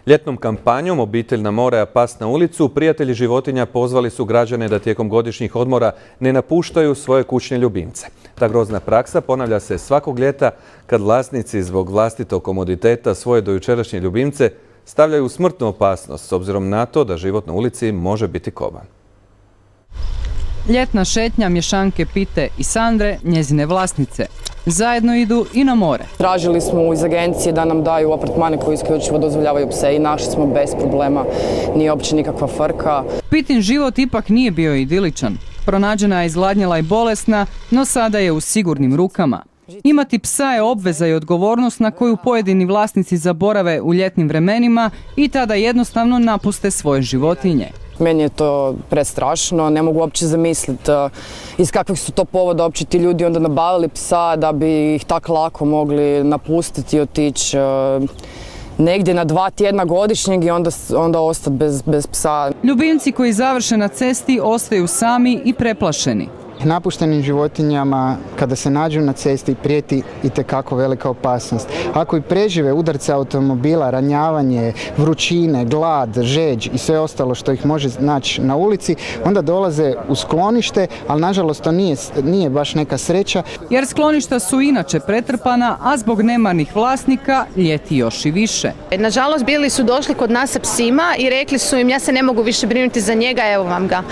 Ljetnom kampanjom Obitelj na more, a pas na ulicu, prijatelji životinja pozvali su građane da tijekom godišnjih odmora ne napuštaju svoje kućne ljubimce. Ta grozna praksa ponavlja se svakog ljeta kad vlasnici zbog vlastitog komoditeta svoje dojučerašnje ljubimce stavljaju u smrtnu opasnost s obzirom na to da život na ulici može biti koban. Ljetna šetnja Mješanke Pite i Sandre, njezine vlasnice, zajedno idu i na more. Tražili smo iz agencije da nam daju apartmane koji isključivo dozvoljavaju pse i našli smo bez problema, nije uopće nikakva frka. Pitin život ipak nije bio idiličan. Pronađena je izgladnjela i bolesna, no sada je u sigurnim rukama. Imati psa je obveza i odgovornost na koju pojedini vlasnici zaborave u ljetnim vremenima i tada jednostavno napuste svoje životinje. Meni je to prestrašno, ne mogu uopće zamisliti iz kakvih su to povoda uopće ti ljudi onda nabavili psa da bi ih tako lako mogli napustiti i otići negdje na 2 tjedna godišnjeg i onda ostati bez psa. Ljubimci koji završe na cesti ostaju sami i preplašeni. Napuštenim životinjama kada se nađu na cesti prijeti itekako velika opasnost. Ako i prežive udarce automobila, ranjavanje, vrućine, glad, žeđ i sve ostalo što ih može naći na ulici, onda dolaze u sklonište, ali nažalost to nije baš neka sreća. Jer skloništa su inače pretrpana, a zbog nemarnih vlasnika ljeti još i više. Nažalost, bili su došli kod nas sa psima i rekli su im ja se ne mogu više brinuti za njega, evo vam ga.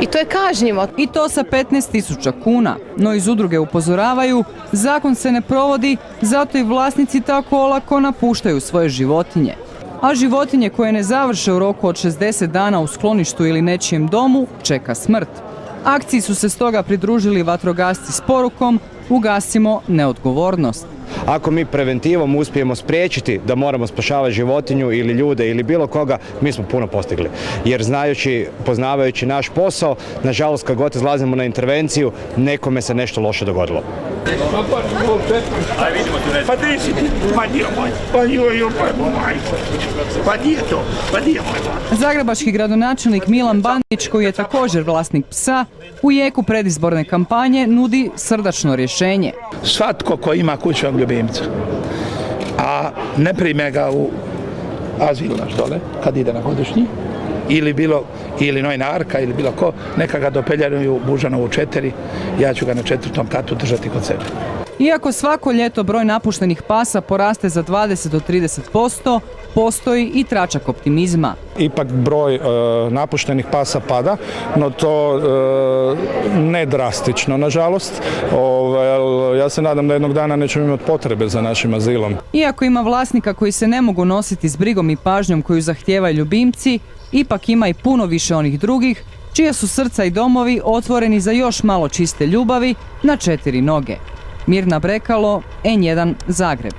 I to je kažnjivo. I to sa 15.000 kuna. No iz udruge upozoravaju, zakon se ne provodi, zato i vlasnici tako olako napuštaju svoje životinje. A životinje koje ne završe u roku od 60 dana u skloništu ili nečijem domu čeka smrt. Akciji su se stoga pridružili vatrogasci s porukom ugasimo neodgovornost. Ako mi preventivom uspijemo spriječiti da moramo spašavati životinju ili ljude ili bilo koga, mi smo puno postigli. Jer znajući, poznavajući naš posao, nažalost kad god izlazimo na intervenciju, nekome se nešto loše dogodilo. Zagrebački gradonačelnik Milan Bandić, koji je također vlasnik psa, u jeku predizborne kampanje nudi srdačno rješenje. Svatko ko ima kućnog ljubimca, a ne prime ga u azil naš dole, kad ide na godišnji, ili novinarka ili bilo ko, neka ga dopeljaruju Bužanovu 4, ja ću ga na 4. katu držati kod sebe. Iako svako ljeto broj napuštenih pasa poraste za 20 do 30%, postoji i tračak optimizma. Ipak broj napuštenih pasa pada, no to ne drastično, nažalost. Ja se nadam da jednog dana nećemo imati potrebe za našim azilom. Iako ima vlasnika koji se ne mogu nositi s brigom i pažnjom koju zahtijevaju ljubimci, ipak ima i puno više onih drugih, čija su srca i domovi otvoreni za još malo čiste ljubavi na 4 noge. Mirna Brekalo, N1 Zagreb.